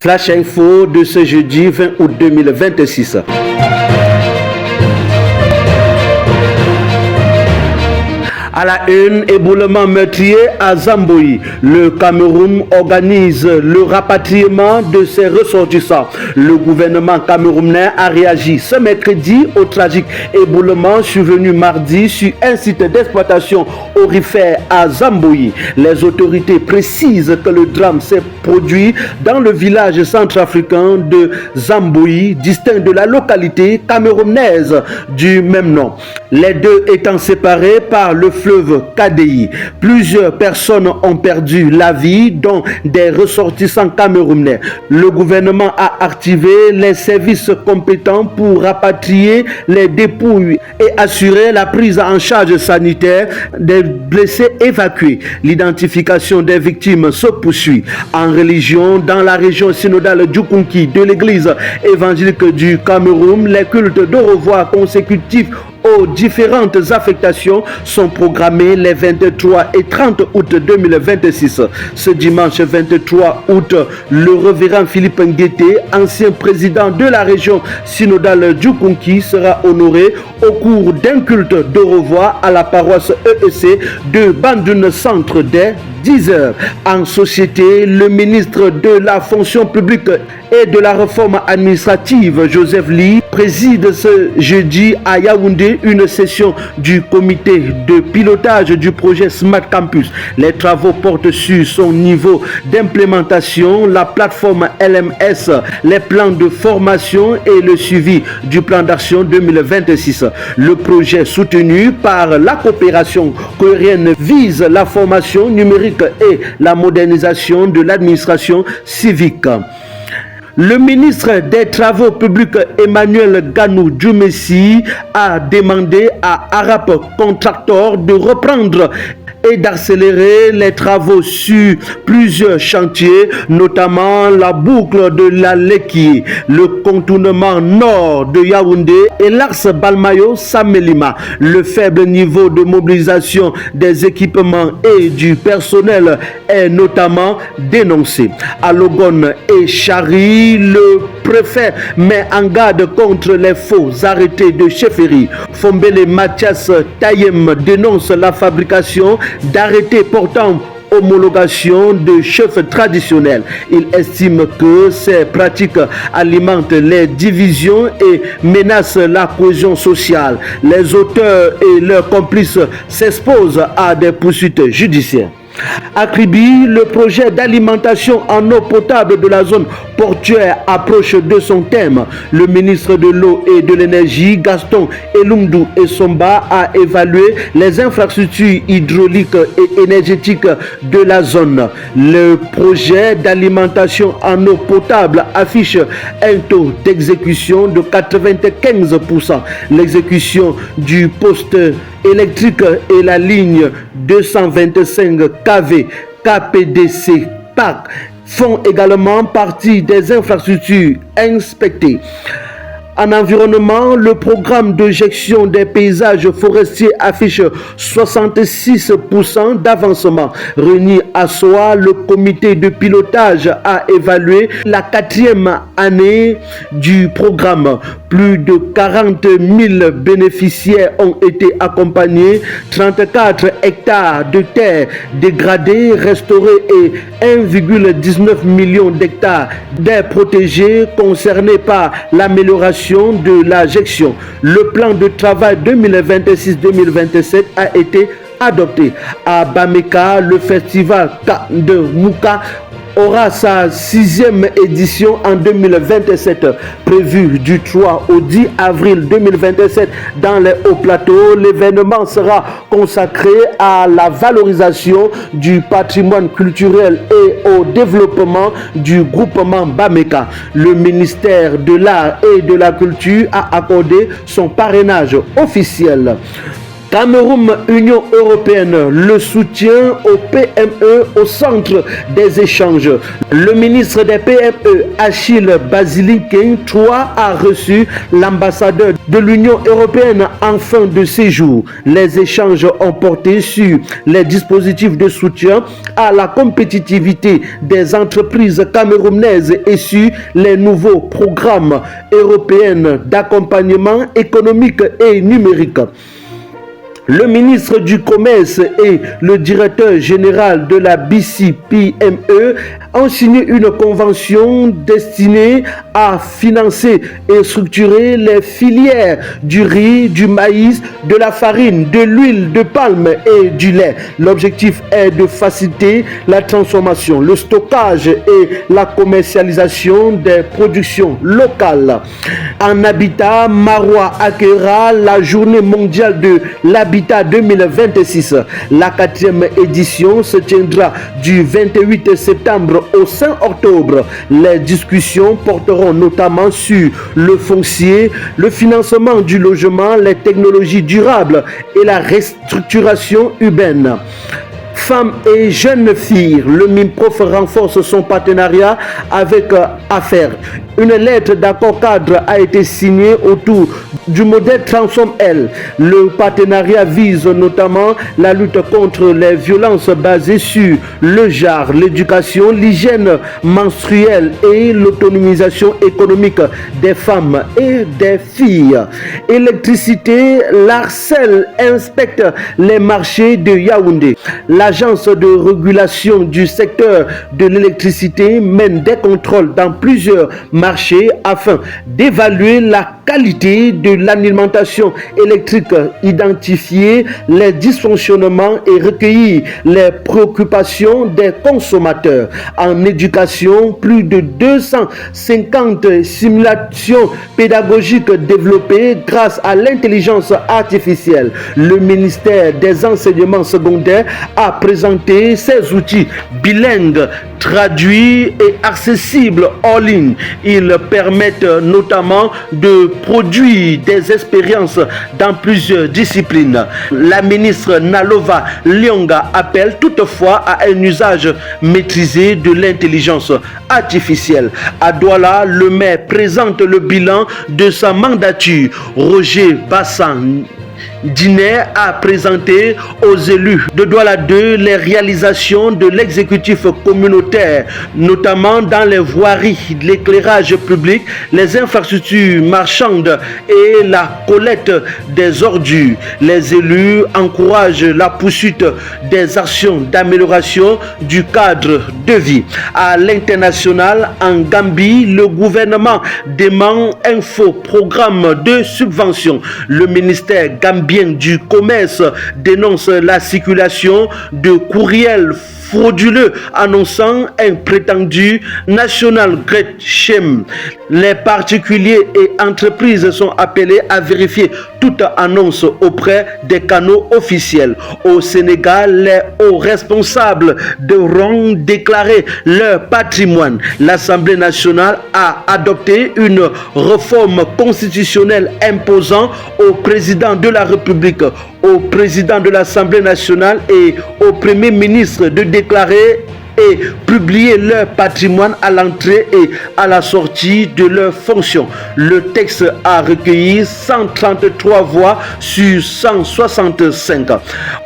Flash Info de ce jeudi 20 août 2026. À la une, éboulement meurtrier à Zambouï. Le Cameroun organise le rapatriement de ses ressortissants. Le gouvernement camerounais a réagi ce mercredi au tragique éboulement survenu mardi sur un site d'exploitation aurifère à Zambouï. Les autorités précisent que le drame s'est produit dans le village centrafricain de Zambouï, distinct de la localité camerounaise du même nom. Les deux étant séparés par le fleuve KDI. Plusieurs personnes ont perdu la vie, dont des ressortissants camerounais. Le gouvernement a activé les services compétents pour rapatrier les dépouilles et assurer la prise en charge sanitaire des blessés évacués. L'identification des victimes se poursuit. En religion, dans la région synodale du Konki de l'église évangélique du Cameroun, les cultes de revoir consécutifs aux différentes affectations sont programmées les 23 et 30 août 2026. Ce dimanche 23 août, le révérend Philippe Nguété, ancien président de la région synodale du Konki, sera honoré au cours d'un culte de revoir à la paroisse EEC de Bandune Centre dès 10h. En société, le ministre de la fonction publique et de la réforme administrative, Joseph Ly, préside ce jeudi à Yaoundé une session du comité de pilotage du projet Smart Campus. Les travaux portent sur son niveau d'implémentation, la plateforme LMS, les plans de formation et le suivi du plan d'action 2026. Le projet soutenu par la coopération coréenne vise la formation numérique et la modernisation de l'administration civique. Le ministre des Travaux publics Emmanuel Ganou Djoumessi a demandé à Arap Contractor de reprendre et d'accélérer les travaux sur plusieurs chantiers, notamment la boucle de la Leki, le contournement nord de Yaoundé et l'axe Balmayo-Samelima. Le faible niveau de mobilisation des équipements et du personnel est notamment dénoncé. À Logone et Chari, le préfet met en garde contre les faux arrêtés de chefferie. Fombele Mathias Tayem dénonce la fabrication d'arrêtés portant homologation de chefs traditionnels. Il estime que ces pratiques alimentent les divisions et menacent la cohésion sociale. Les auteurs et leurs complices s'exposent à des poursuites judiciaires. À Kribi, le projet d'alimentation en eau potable de la zone portuaire approche de son terme. Le ministre de l'eau et de l'énergie, Gaston Elumdu Essomba, a évalué les infrastructures hydrauliques et énergétiques de la zone. Le projet d'alimentation en eau potable affiche un taux d'exécution de 95%. L'exécution du poste électrique et la ligne 225 kV KPDC PAC font également partie des infrastructures inspectées. En environnement, le programme de gestion des paysages forestiers affiche 66% d'avancement. Réuni à Soa, le comité de pilotage a évalué la 4e année du programme. Plus de 40 000 bénéficiaires ont été accompagnés, 34 hectares de terres dégradées, restaurées et 1,19 million d'hectares d'aires protégées concernés par l'amélioration de la gestion. Le plan de travail 2026-2027 a été adopté. À Bameka, le festival de Mouka aura sa 6e édition en 2027, prévue du 3 au 10 avril 2027 dans les hauts plateaux. L'événement sera consacré à la valorisation du patrimoine culturel et au développement du groupement Bameka. Le ministère de l'Art et de la Culture a accordé son parrainage officiel. Cameroun, Union européenne, le soutien au PME au centre des échanges. Le ministre des PME, Achille Basiliquin III, a reçu l'ambassadeur de l'Union européenne en fin de séjour. Les échanges ont porté sur les dispositifs de soutien à la compétitivité des entreprises camerounaises et sur les nouveaux programmes européens d'accompagnement économique et numérique. Le ministre du Commerce et le directeur général de la BCPME ont signé une convention destinée à financer et structurer les filières du riz, du maïs, de la farine, de l'huile de palme et du lait. L'objectif est de faciliter la transformation, le stockage et la commercialisation des productions locales. En habitat, Marois accueillera la journée mondiale de l'habitat 2026. La 4e édition se tiendra du 28 septembre au 5 octobre. Les discussions porteront notamment sur le foncier, le financement du logement, les technologies durables et la restructuration urbaine. Femmes et jeunes filles, le MIMPROF renforce son partenariat avec AFER. Une lettre d'accord cadre a été signée autour du modèle Transform L. Le partenariat vise notamment la lutte contre les violences basées sur le genre, l'éducation, l'hygiène menstruelle et l'autonomisation économique des femmes et des filles. Électricité, l'ARCEL inspecte les marchés de Yaoundé. L'agence de régulation du secteur de l'électricité mène des contrôles dans plusieurs marchés afin d'évaluer la qualité de l'alimentation électrique, identifier les dysfonctionnements et recueillir les préoccupations des consommateurs. En éducation, plus de 250 simulations pédagogiques développées grâce à l'intelligence artificielle. Le ministère des enseignements secondaires a présenté ses outils bilingues, traduits et accessibles en ligne. Ils permettent notamment de produire des expériences dans plusieurs disciplines. La ministre Nalova Lyonga appelle toutefois à un usage maîtrisé de l'intelligence artificielle. À Douala, le maire présente le bilan de sa mandature. Roger Bassan Diner a présenté aux élus de Douala 2 les réalisations de l'exécutif communautaire, notamment dans les voiries, l'éclairage public, les infrastructures marchandes et la collecte des ordures. Les élus encouragent la poursuite des actions d'amélioration du cadre de vie. À l'international, en Gambie, le gouvernement dément un faux programme de subvention. Le ministère gambien du commerce dénonce la circulation de courriels frauduleux annonçant un prétendu National Great Shame. Les particuliers et entreprises sont appelés à vérifier toute annonce auprès des canaux officiels. Au Sénégal, les hauts responsables devront déclarer leur patrimoine. L'Assemblée nationale a adopté une réforme constitutionnelle imposant au président de la République, au président de l'Assemblée nationale et au Premier ministre de déclarer et publier leur patrimoine à l'entrée et à la sortie de leurs fonctions. Le texte a recueilli 133 voix sur 165.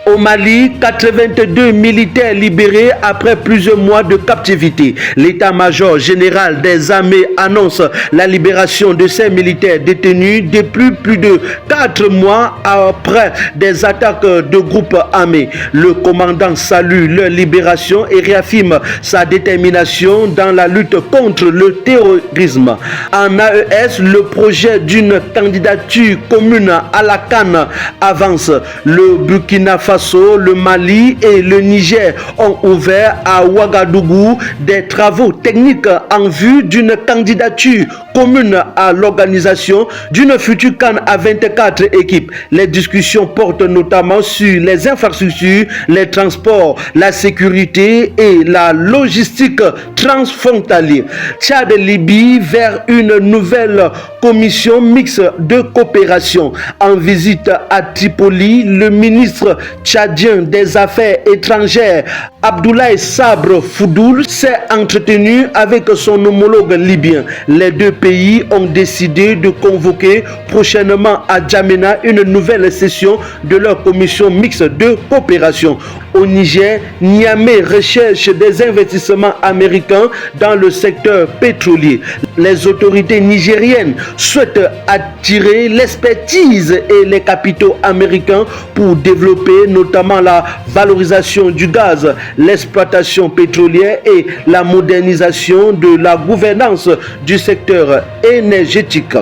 Au Mali, 82 militaires libérés après plusieurs mois de captivité. L'état-major général des armées annonce la libération de ces militaires détenus depuis plus de 4 mois après des attaques de groupes armés. Le commandant salue leur libération et réaffirme sa détermination dans la lutte contre le terrorisme. En AES, le projet d'une candidature commune à la CAN avance. Le Burkina Faso, le Mali et le Niger ont ouvert à Ouagadougou des travaux techniques en vue d'une candidature commune à l'organisation d'une future CAN à 24 équipes. Les discussions portent notamment sur les infrastructures, les transports, la sécurité et la logistique transfrontalière. Tchad-Libye vers une nouvelle commission mixte de coopération. En visite à Tripoli, le ministre tchadien des Affaires étrangères Abdoulaye Sabre Foudoul s'est entretenu avec son homologue libyen. Les deux pays ont décidé de convoquer prochainement à Djamena une nouvelle session de leur commission mixte de coopération. Au Niger, Niamey recherche des investissements américains dans le secteur pétrolier. Les autorités nigériennes souhaitent attirer l'expertise et les capitaux américains pour développer notamment la valorisation du gaz, l'exploitation pétrolière et la modernisation de la gouvernance du secteur énergétique.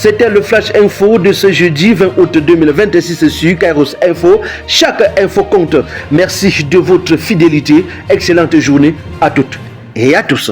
C'était le Flash Info de ce jeudi 20 août 2026 sur Kairos Info. Chaque info compte. Merci de votre fidélité. Excellente journée à toutes et à tous.